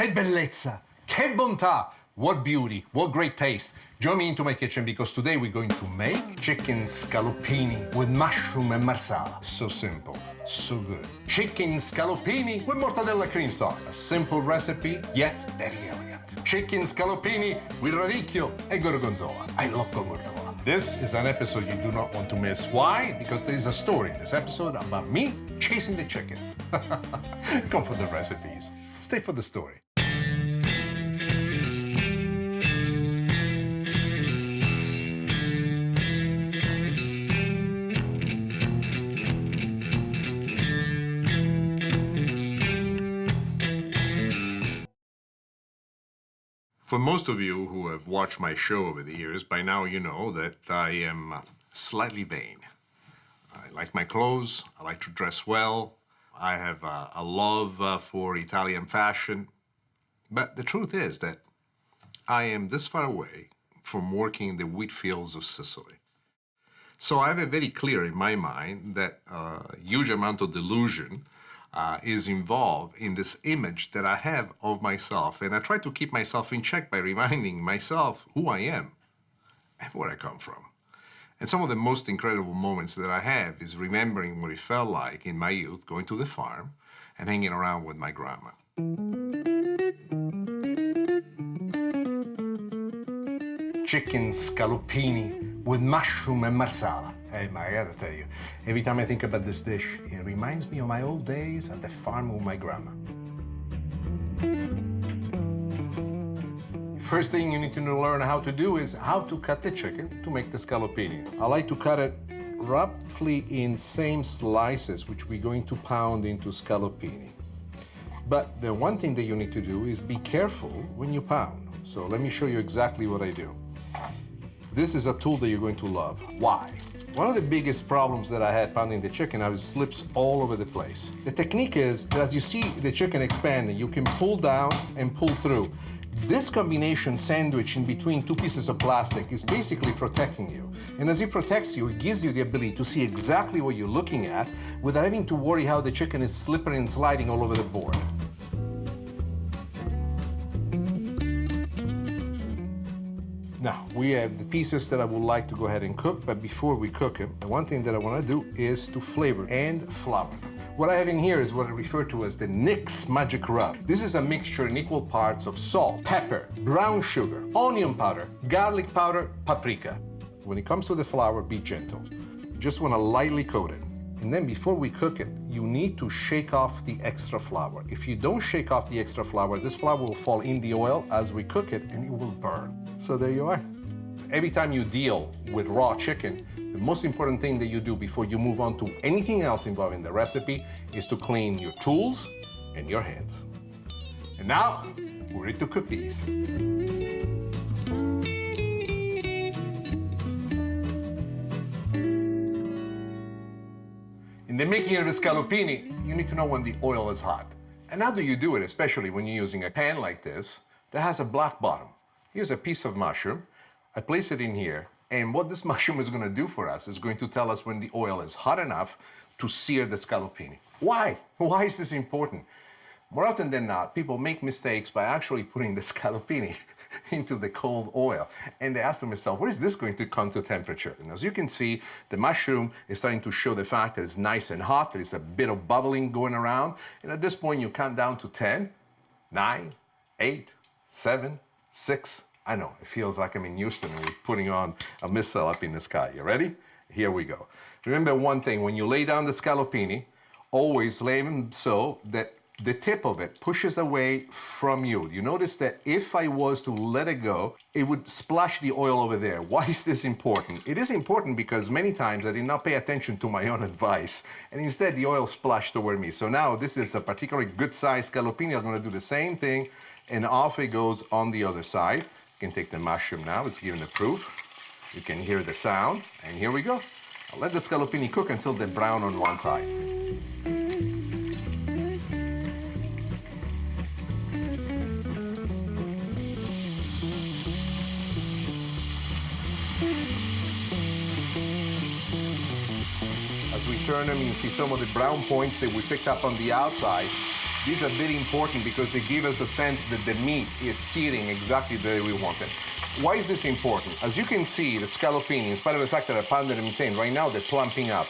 Che bellezza! Che bontà! What beauty, what great taste. Join me into my kitchen because today we're going to make chicken scallopini with mushroom and marsala. So simple, so good. Chicken scallopini with Mortadella Cream Sauce. A simple recipe, yet very elegant. Chicken scallopini with Radicchio and Gorgonzola. I love Gorgonzola. This is an episode you do not want to miss. Why? Because there is a story in this episode about me chasing the chickens. Come for the recipes. Stay for the story. For most of you who have watched my show over the years, by now you know that I am slightly vain. I like my clothes, I like to dress well, I have a love for Italian fashion. But the truth is that I am this far away from working in the wheat fields of Sicily. So I have it very clear in my mind that a huge amount of delusion is involved in this image that I have of myself. And I try to keep myself in check by reminding myself who I am and where I come from. And some of the most incredible moments that I have is remembering what it felt like in my youth, going to the farm and hanging around with my grandma. Chicken scallopini with mushroom and marsala. Hey, I gotta tell you, every time I think about this dish, it reminds me of my old days at the farm with my grandma. First thing you need to learn how to do is how to cut the chicken to make the scallopini. I like to cut it roughly in same slices, which we're going to pound into scallopini. But the one thing that you need to do is be careful when you pound. So let me show you exactly what I do. This is a tool that you're going to love. Why? One of the biggest problems that I had pounding the chicken, I was slips all over the place. The technique is that as you see the chicken expanding, you can pull down and pull through. This combination sandwich in between two pieces of plastic is basically protecting you. And as it protects you, it gives you the ability to see exactly what you're looking at without having to worry how the chicken is slippery and sliding all over the board. Now, we have the pieces that I would like to go ahead and cook, but before we cook them, the one thing that I want to do is to flavor and flour. What I have in here is what I refer to as the Nick's Magic Rub. This is a mixture in equal parts of salt, pepper, brown sugar, onion powder, garlic powder, paprika. When it comes to the flour, be gentle. You just want to lightly coat it. And then before we cook it, you need to shake off the extra flour. If you don't shake off the extra flour, this flour will fall in the oil as we cook it and it will burn. So there you are. Every time you deal with raw chicken, the most important thing that you do before you move on to anything else involving the recipe is to clean your tools and your hands. And now, we're ready to cook these. In the making of the scallopini, you need to know when the oil is hot. And how do you do it, especially when you're using a pan like this that has a black bottom? Here's a piece of mushroom. I place it in here, and what this mushroom is going to do for us is going to tell us when the oil is hot enough to sear the scallopini. Why? Why is this important? More often than not, people make mistakes by actually putting the scallopini into the cold oil, and they ask themselves, what is this going to come to temperature? And as you can see, the mushroom is starting to show the fact that it's nice and hot. There is a bit of bubbling going around, and at this point, you count down to 10, 9, 8, 7, 6. I know, it feels like I'm in Houston and we're putting on a missile up in the sky. You ready? Here we go. Remember one thing, when you lay down the scallopini, always lay them so that the tip of it pushes away from you. You notice that if I was to let it go, it would splash the oil over there. Why is this important? It is important because many times I did not pay attention to my own advice, and instead the oil splashed over me. So now this is a particularly good sized scallopini. I'm gonna do the same thing, and off it goes on the other side. You can take the mushroom now, it's giving the proof. You can hear the sound, and here we go. I'll let the scallopini cook until they're brown on one side. As we turn them, you see some of the brown points that we picked up on the outside. These are very important because they give us a sense that the meat is searing exactly the way we want it. Why is this important? As you can see, the scallopini, in spite of the fact that I pounded them in thin, right now they're plumping up.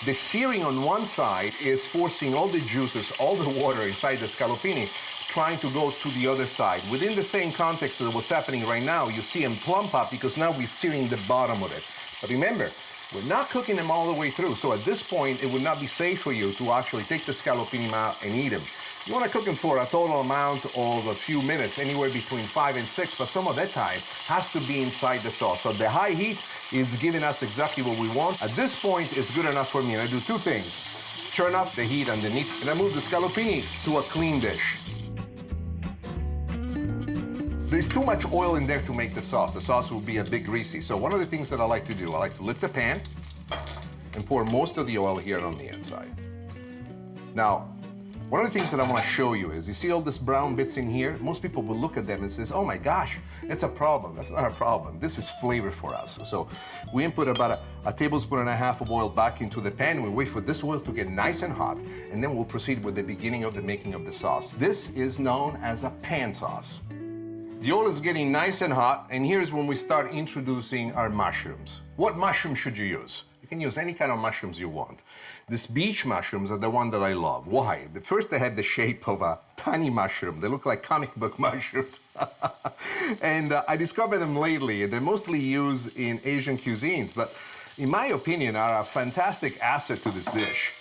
The searing on one side is forcing all the juices, all the water inside the scallopini, trying to go to the other side. Within the same context of what's happening right now, you see them plump up because now we're searing the bottom of it. But remember, we're not cooking them all the way through, so at this point, it would not be safe for you to actually take the scallopini out and eat them. You want to cook them for a total amount of a few minutes, anywhere between 5 and 6, but some of that time has to be inside the sauce. So the high heat is giving us exactly what we want. At this point, it's good enough for me, and I do two things. Turn off the heat underneath, and I move the scallopini to a clean dish. There's too much oil in there to make the sauce. The sauce will be a bit greasy. So one of the things that I like to do, I like to lift the pan and pour most of the oil here on the inside. Now, one of the things that I want to show you is, you see all these brown bits in here? Most people will look at them and says, oh my gosh, that's a problem. That's not a problem. This is flavor for us. So we input about a tablespoon and a half of oil back into the pan. We wait for this oil to get nice and hot, and then we'll proceed with the beginning of the making of the sauce. This is known as a pan sauce. The oil is getting nice and hot, and here's when we start introducing our mushrooms. What mushroom should you use? You can use any kind of mushrooms you want. These beach mushrooms are the one that I love. Why? First, they have the shape of a tiny mushroom. They look like comic book mushrooms. And I discovered them lately. They're mostly used in Asian cuisines, but in my opinion, are a fantastic asset to this dish.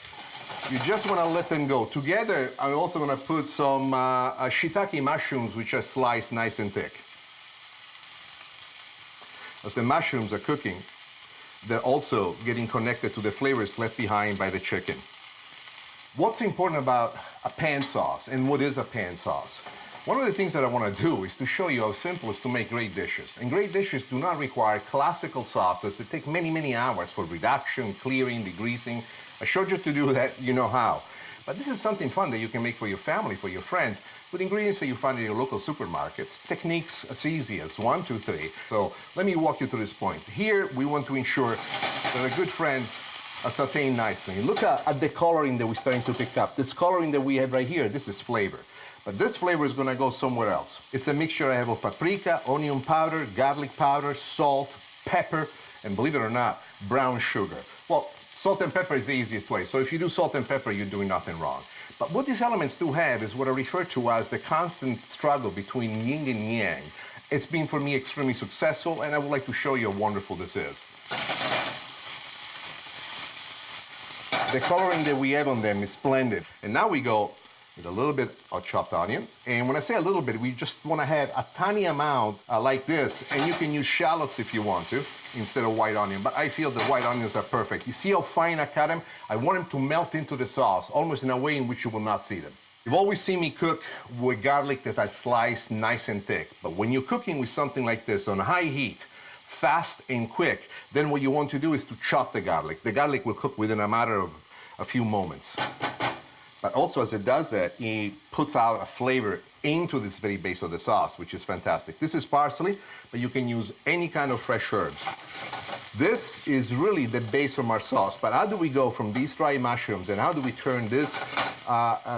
You just want to let them go. Together, I'm also going to put some shiitake mushrooms, which are sliced nice and thick. As the mushrooms are cooking, they're also getting connected to the flavors left behind by the chicken. What's important about a pan sauce, and what is a pan sauce? One of the things that I want to do is to show you how simple it is to make great dishes. And great dishes do not require classical sauces that take many, many hours for reduction, clearing, degreasing. I showed you to do that, you know how. But this is something fun that you can make for your family, for your friends, with ingredients that you find in your local supermarkets. Techniques as easy as 1, 2, 3. So let me walk you through this point. Here, we want to ensure that our good friends are sauteing nicely. Look at the coloring that we're starting to pick up. This coloring that we have right here, this is flavor. But this flavor is going to go somewhere else. It's a mixture I have of paprika, onion powder, garlic powder, salt, pepper, and believe it or not, brown sugar. Well, salt and pepper is the easiest way. So if you do salt and pepper, you're doing nothing wrong. But what these elements do have is what I refer to as the constant struggle between yin and yang. It's been, for me, extremely successful, and I would like to show you how wonderful this is. The coloring that we have on them is splendid. And now we go with a little bit of chopped onion. And when I say a little bit, we just want to have a tiny amount like this, and you can use shallots if you want to, instead of white onion. But I feel the white onions are perfect. You see how fine I cut them? I want them to melt into the sauce, almost in a way in which you will not see them. You've always seen me cook with garlic that I slice nice and thick. But when you're cooking with something like this on high heat, fast and quick, then what you want to do is to chop the garlic. The garlic will cook within a matter of a few moments. But also, as it does that, it puts out a flavor into this very base of the sauce, which is fantastic. This is parsley, but you can use any kind of fresh herbs. This is really the base from our sauce. But how do we go from these dry mushrooms, and how do we turn this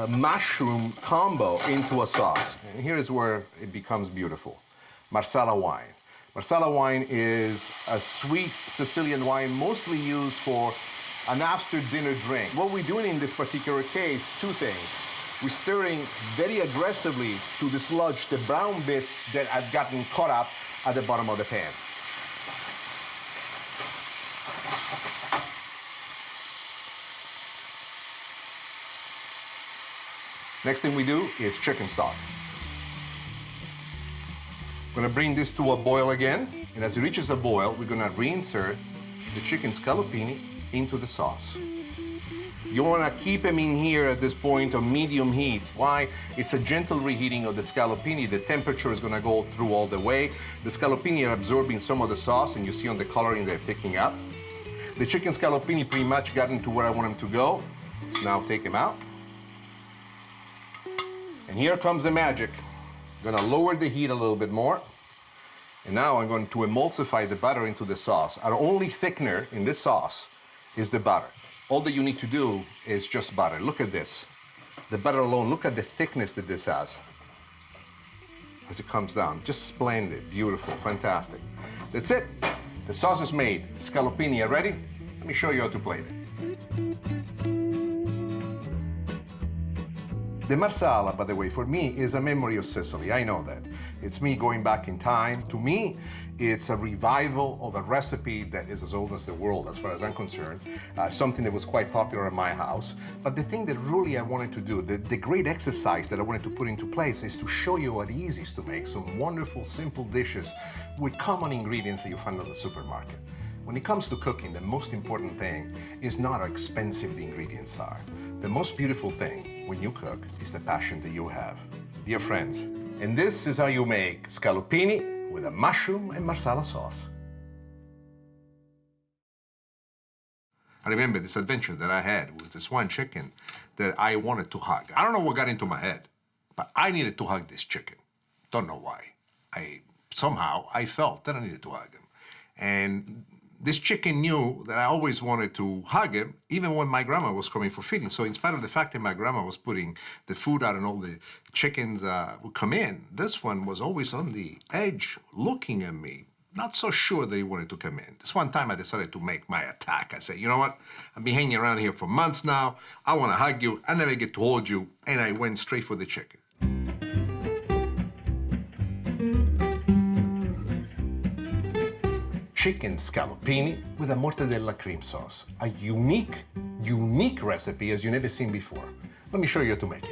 mushroom combo into a sauce? And here's where it becomes beautiful. Marsala wine. Marsala wine is a sweet Sicilian wine, mostly used for an after-dinner drink. What we're doing in this particular case, two things. We're stirring very aggressively to dislodge the brown bits that have gotten caught up at the bottom of the pan. Next thing we do is chicken stock. We're gonna bring this to a boil again, and as it reaches a boil, we're gonna reinsert the chicken scallopini into the sauce. You want to keep them in here at this point on medium heat. Why? It's a gentle reheating of the scallopini. The temperature is going to go through all the way. The scallopini are absorbing some of the sauce, and you see on the coloring they're picking up. The chicken scallopini pretty much gotten to where I want them to go. Let's now take them out. And here comes the magic. I'm going to lower the heat a little bit more. And now I'm going to emulsify the butter into the sauce. Our only thickener in this sauce is the butter. All that you need to do is just butter. Look at this. The butter alone, look at the thickness that this has as it comes down. Just splendid, beautiful, fantastic. That's it. The sauce is made. Scallopini are ready. Let me show you how to plate it. The Marsala, by the way, for me is a memory of Sicily. I know that. It's me going back in time. To me, it's a revival of a recipe that is as old as the world, as far as I'm concerned. Something that was quite popular in my house. But the thing that really I wanted to do, the great exercise that I wanted to put into place is to show you what easy is to make some wonderful, simple dishes with common ingredients that you find at the supermarket. When it comes to cooking, the most important thing is not how expensive the ingredients are. The most beautiful thing when you cook is the passion that you have. Dear friends, and this is how you make scallopini with a mushroom and marsala sauce. I remember this adventure that I had with this one chicken that I wanted to hug. I don't know what got into my head, but I needed to hug this chicken. Don't know why. Somehow I felt that I needed to hug him. And this chicken knew that I always wanted to hug him, even when my grandma was coming for feeding. So in spite of the fact that my grandma was putting the food out and all the chickens would come in, this one was always on the edge looking at me, not so sure that he wanted to come in. This one time I decided to make my attack. I said, you know what? I've been hanging around here for months now. I want to hug you. I never get to hold you. And I went straight for the chicken. Chicken scallopini with a mortadella cream sauce. A unique recipe as you've never seen before. Let me show you how to make it.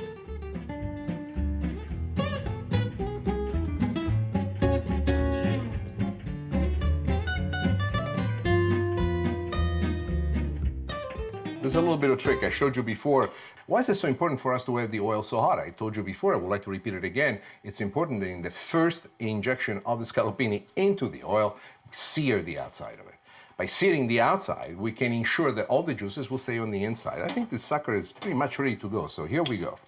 There's a little bit of trick I showed you before. Why is it so important for us to have the oil so hot? I told you before, I would like to repeat it again. It's important that in the first injection of the scallopini into the oil, sear the outside of it. By searing the outside, we can ensure that all the juices will stay on the inside. I think this sucker is pretty much ready to go, so here we go.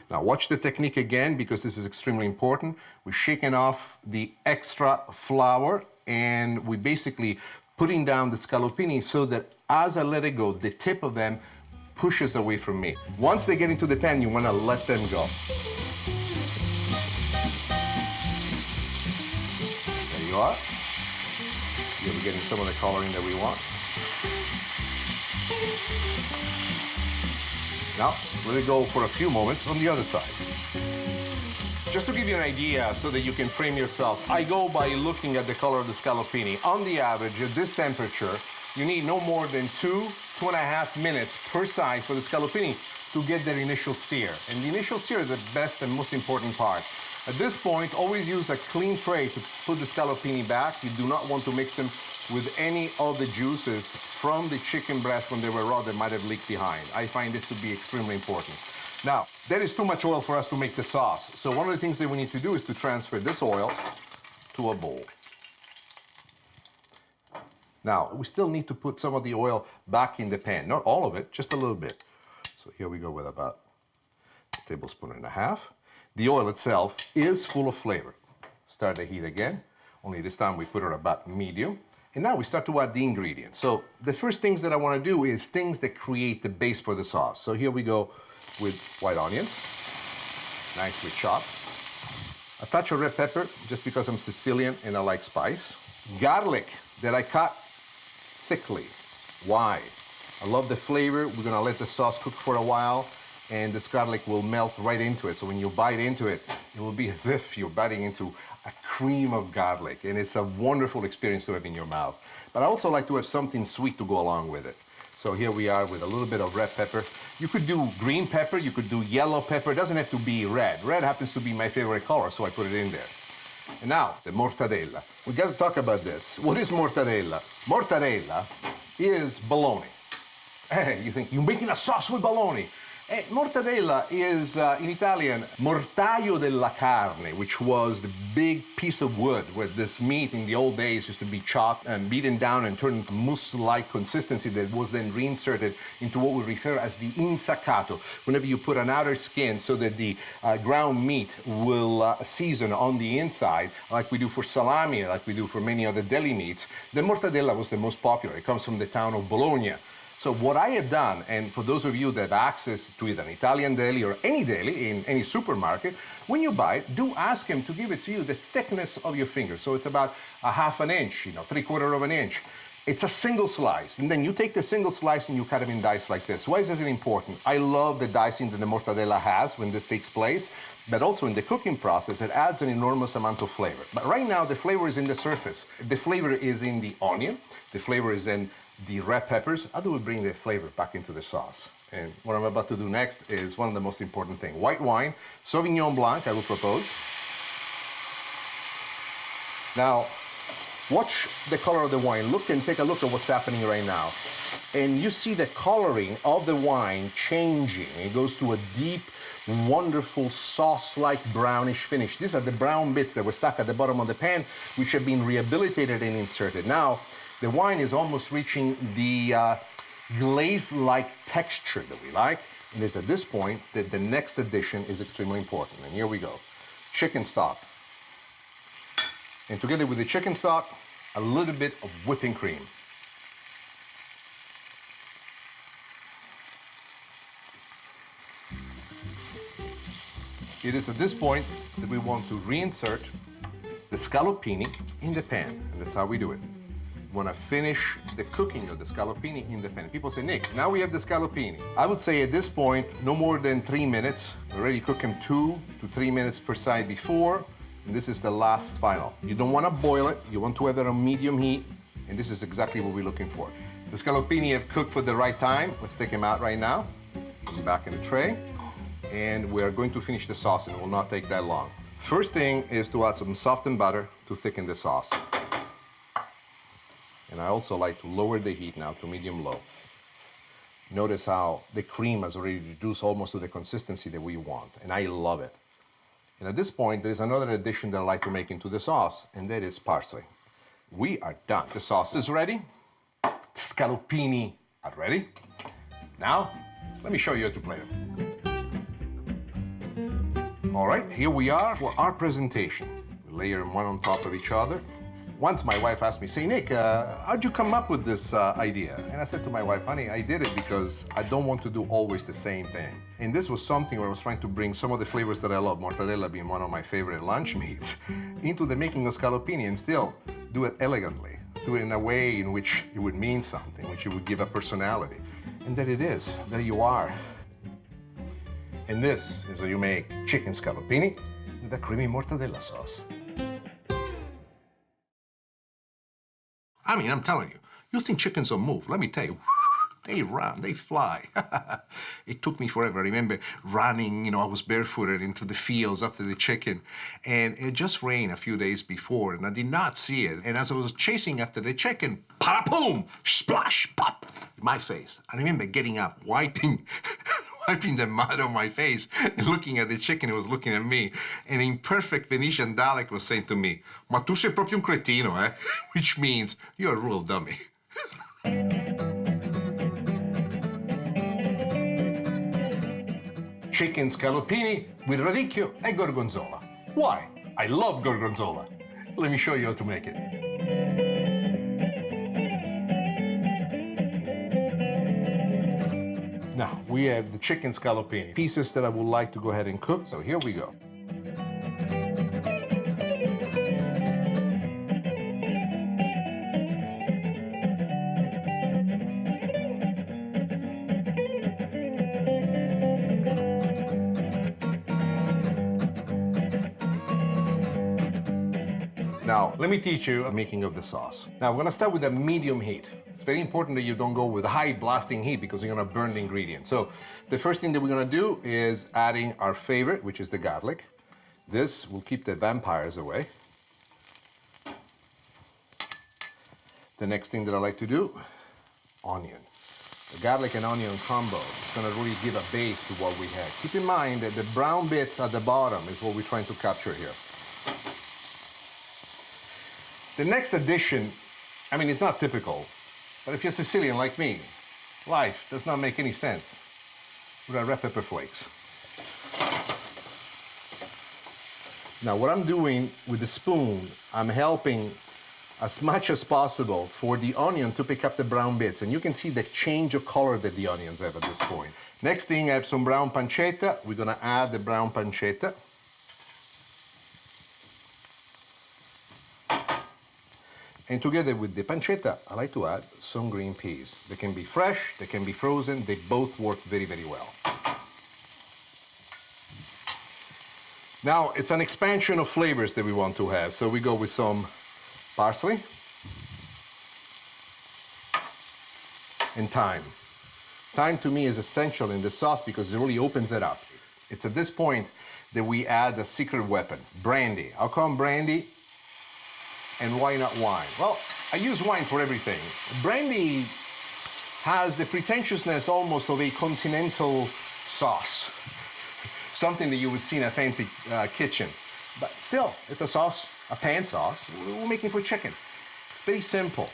Now watch the technique again, because this is extremely important. We're shaking off the extra flour, and we basically putting down the scallopini so that as I let it go, the tip of them pushes away from me. Once they get into the pan, you want to let them go. There you are. You'll be getting some of the coloring that we want. Now, let it go for a few moments on the other side. Just to give you an idea so that you can frame yourself, I go by looking at the color of the scallopini. On the average, at this temperature, you need no more than 2.5 minutes per side for the scallopini to get their initial sear. And the initial sear is the best and most important part. At this point, always use a clean tray to put the scallopini back. You do not want to mix them with any of the juices from the chicken breast when they were raw that might have leaked behind. I find this to be extremely important. Now, there is too much oil for us to make the sauce. So one of the things that we need to do is to transfer this oil to a bowl. Now, we still need to put some of the oil back in the pan. Not all of it, just a little bit. So here we go with about a tablespoon and a half. The oil itself is full of flavor. Start the heat again, only this time we put it about medium. And now we start to add the ingredients. So the first things that I want to do is things that create the base for the sauce. So here we go with white onions, nicely chopped. A touch of red pepper, just because I'm Sicilian and I like spice. Garlic that I cut thickly. Why? I love the flavor. We're gonna let the sauce cook for a while, and this garlic will melt right into it. So when you bite into it, it will be as if you're biting into a cream of garlic, and it's a wonderful experience to have in your mouth. But I also like to have something sweet to go along with it. So here we are with a little bit of red pepper. You could do green pepper, you could do yellow pepper. It doesn't have to be red. Red happens to be my favorite color, so I put it in there. And now, the mortadella. We got to talk about this. What is mortadella? Mortadella is bologna. Hey, you think, you're making a sauce with bologna. Mortadella is, in Italian, mortaio della carne, which was the big piece of wood where this meat in the old days used to be chopped and beaten down and turned into mousse-like consistency that was then reinserted into what we refer as the insaccato. Whenever you put an outer skin so that the ground meat will season on the inside, like we do for salami, like we do for many other deli meats, the mortadella was the most popular. It comes from the town of Bologna. So what I have done, and for those of you that have access to either an Italian deli or any deli in any supermarket, when you buy it, do ask him to give it to you the thickness of your finger. So it's about a half an inch, 3/4 of an inch. It's a single slice, and then you take the single slice and you cut them in dice like this. Why is this important? I love the dicing that the mortadella has when this takes place, but also in the cooking process, it adds an enormous amount of flavor. But right now, the flavor is in the surface. The flavor is in the onion. The flavor is in the red peppers. How do we bring the flavor back into the sauce? And what I'm about to do next is one of the most important things. White wine, Sauvignon Blanc, I will propose. Now, watch the color of the wine. Look and take a look at what's happening right now. And you see the coloring of the wine changing. It goes to a deep, wonderful sauce-like brownish finish. These are the brown bits that were stuck at the bottom of the pan, which have been rehabilitated and inserted. Now, the wine is almost reaching the glaze-like texture that we like. And it's at this point that the next addition is extremely important. And here we go. Chicken stock. And together with the chicken stock, a little bit of whipping cream. It is at this point that we want to reinsert the scallopini in the pan, and that's how we do it. We want to finish the cooking of the scallopini in the pan. People say, Nick, now we have the scallopini. I would say at this point, no more than 3 minutes. We already cook them 2 to 3 minutes per side before. And this is the last final. You don't want to boil it. You want to have it on medium heat. And this is exactly what we're looking for. The scallopini have cooked for the right time. Let's take them out right now. Put them back in the tray. And we are going to finish the sauce, and it will not take that long. First thing is to add some softened butter to thicken the sauce. And I also like to lower the heat now to medium-low. Notice how the cream has already reduced almost to the consistency that we want, and I love it. And at this point, there is another addition that I like to make into the sauce, and that is parsley. We are done. The sauce is ready. The scallopini are ready. Now, let me show you how to plate them. All right, here we are for our presentation. We layer them one on top of each other. Once my wife asked me, say, Nick, how'd you come up with this idea? And I said to my wife, honey, I did it because I don't want to do always the same thing. And this was something where I was trying to bring some of the flavors that I love, mortadella being one of my favorite lunch meats, into the making of scallopini and still do it elegantly, do it in a way in which it would mean something, which it would give a personality. And there it is, there you are. And this is how you make chicken scallopini with a creamy mortadella sauce. I mean, I'm telling you, you think chickens don't move. Let me tell you, they run, they fly. It took me forever. I remember running, I was barefooted into the fields after the chicken, and it just rained a few days before, and I did not see it. And as I was chasing after the chicken, pop, boom, splash, pop, in my face. I remember getting up, wiping the mud on my face and looking at the chicken. It was looking at me, and in perfect Venetian dialect was saying to me, "Ma tu sei proprio un cretino, eh?" Which means you're a real dummy. Chicken scallopini with radicchio and gorgonzola. Why? I love gorgonzola. Let me show you how to make it. Now, we have the chicken scallopini, pieces that I would like to go ahead and cook. So here we go. Now, let me teach you the making of the sauce. Now, we're gonna start with a medium heat. It's very important that you don't go with high blasting heat because you're gonna burn the ingredients. So, the first thing that we're gonna do is adding our favorite, which is the garlic. This will keep the vampires away. The next thing that I like to do, onion. The garlic and onion combo is gonna really give a base to what we have. Keep in mind that the brown bits at the bottom is what we're trying to capture here. The next addition, I mean, it's not typical, but if you're Sicilian like me, life does not make any sense without red pepper flakes. Now, what I'm doing with the spoon, I'm helping as much as possible for the onion to pick up the brown bits. And you can see the change of color that the onions have at this point. Next thing, I have some brown pancetta. We're gonna add the brown pancetta. And together with the pancetta, I like to add some green peas. They can be fresh, they can be frozen, they both work very, very well. Now, it's an expansion of flavors that we want to have. So we go with some parsley and thyme. Thyme to me is essential in the sauce because it really opens it up. It's at this point that we add a secret weapon, brandy. How come brandy? And why not wine? Well, I use wine for everything. Brandy has the pretentiousness almost of a continental sauce. Something that you would see in a fancy kitchen. But still, it's a sauce, a pan sauce. We're making for chicken. It's very simple.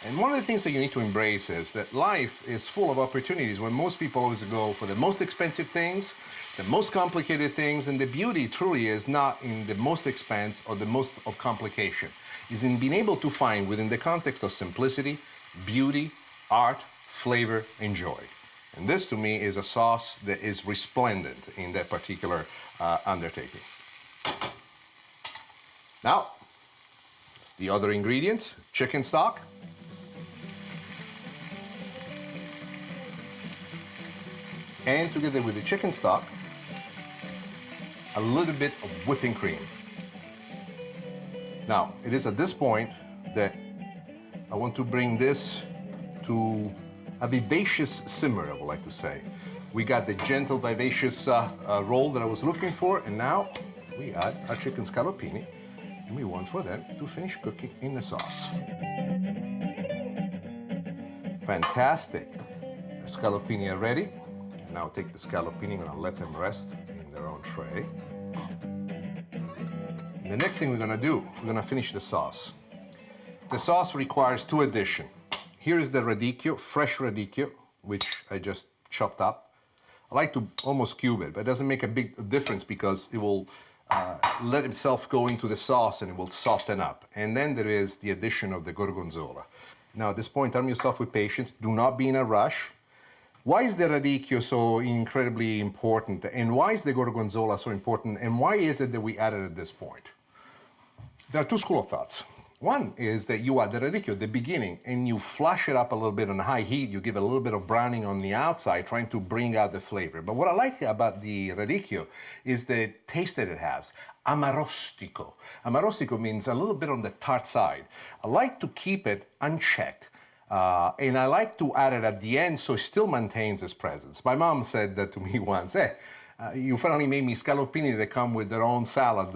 And one of the things that you need to embrace is that life is full of opportunities when most people always go for the most expensive things, the most complicated things, and the beauty truly is not in the most expense or the most of complication. It's in being able to find within the context of simplicity, beauty, art, flavor, and joy. And this, to me, is a sauce that is resplendent in that particular undertaking. Now, it's the other ingredients, chicken stock. And together with the chicken stock, a little bit of whipping cream. Now, it is at this point that I want to bring this to a vivacious simmer, I would like to say. We got the gentle, vivacious roll that I was looking for, and now we add our chicken scallopini, and we want for them to finish cooking in the sauce. Fantastic. The scallopini are ready. Now take the scallopini and I'll let them rest in their own tray. And the next thing we're gonna do, we're gonna finish the sauce. The sauce requires two additions. Here is the radicchio, fresh radicchio, which I just chopped up. I like to almost cube it, but it doesn't make a big difference because it will let itself go into the sauce and it will soften up. And then there is the addition of the gorgonzola. Now at this point, arm yourself with patience. Do not be in a rush. Why is the radicchio so incredibly important? And why is the gorgonzola so important? And why is it that we add it at this point? There are two schools of thoughts. One is that you add the radicchio at the beginning and you flash it up a little bit on high heat. You give it a little bit of browning on the outside, trying to bring out the flavor. But what I like about the radicchio is the taste that it has. Amarostico. Amarostico means a little bit on the tart side. I like to keep it unchecked. And I like to add it at the end so it still maintains its presence. My mom said that to me once, you finally made me scallopini that come with their own salad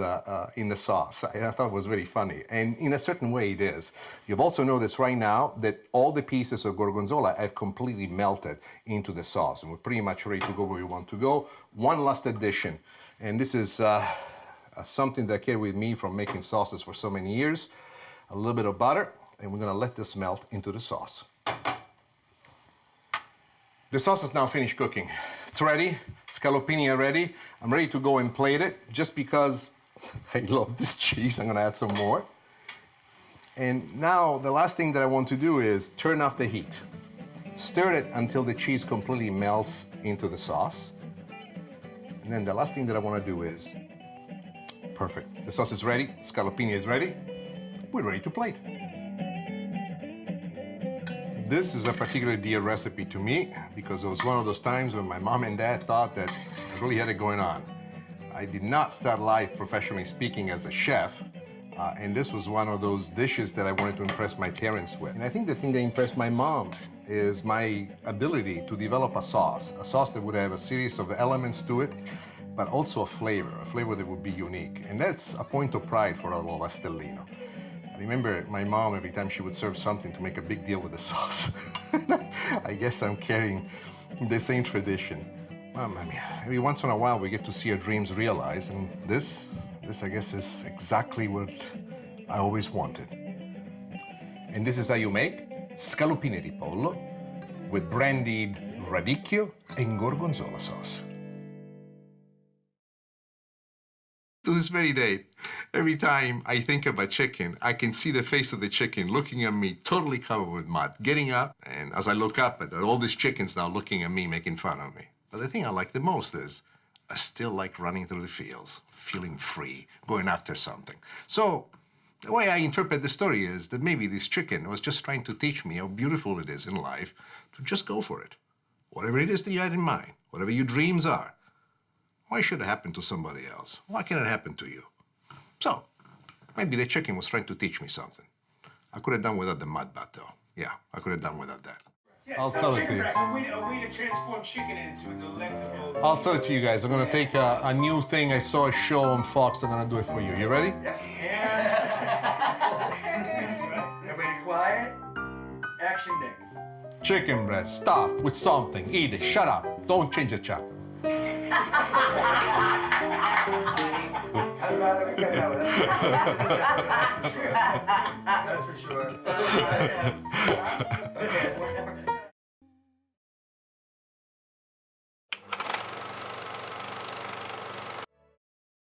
in the sauce. I thought it was very funny. And in a certain way it is. You've also noticed right now that all the pieces of gorgonzola have completely melted into the sauce. And we're pretty much ready to go where we want to go. One last addition. And this is something that I carry with me from making sauces for so many years. A little bit of butter. And we're gonna let this melt into the sauce. The sauce is now finished cooking. It's ready, scallopini are ready. I'm ready to go and plate it. Just because I love this cheese, I'm gonna add some more. And now the last thing that I want to do is turn off the heat. Stir it until the cheese completely melts into the sauce. And then the last thing that I wanna do is, perfect. The sauce is ready, scallopini is ready. We're ready to plate. This is a particularly dear recipe to me because it was one of those times when my mom and dad thought that I really had it going on. I did not start life, professionally speaking, as a chef, and this was one of those dishes that I wanted to impress my parents with. And I think the thing that impressed my mom is my ability to develop a sauce that would have a series of elements to it, but also a flavor that would be unique. And that's a point of pride for all of us Stellino. I remember my mom, every time she would serve something, to make a big deal with the sauce. I guess I'm carrying the same tradition. I mean, every once in a while we get to see our dreams realized, and this I guess is exactly what I always wanted. And this is how you make scallopini di pollo with brandied radicchio and gorgonzola sauce. To this very day, every time I think of a chicken, I can see the face of the chicken looking at me, totally covered with mud, getting up, and as I look up at all these chickens now looking at me, making fun of me. But the thing I like the most is I still like running through the fields, feeling free, going after something. So the way I interpret the story is that maybe this chicken was just trying to teach me how beautiful it is in life to just go for it. Whatever it is that you had in mind, whatever your dreams are, why should it happen to somebody else? Why can't it happen to you? So, maybe the chicken was trying to teach me something. I could have done without the mud bath, though. Yeah, I could have done without that. Yes, I'll sell it to you. breast, a way to transform chicken into a delectable. I'll sell it to you guys. I'm gonna take a new thing. I saw a show on Fox. I'm gonna do it for you. You ready? Everybody quiet. Action, Nick. Chicken breast, stuffed with something. Eat it. Shut up. Don't change the channel. I'd rather we cut that one. That's for sure. That's for sure.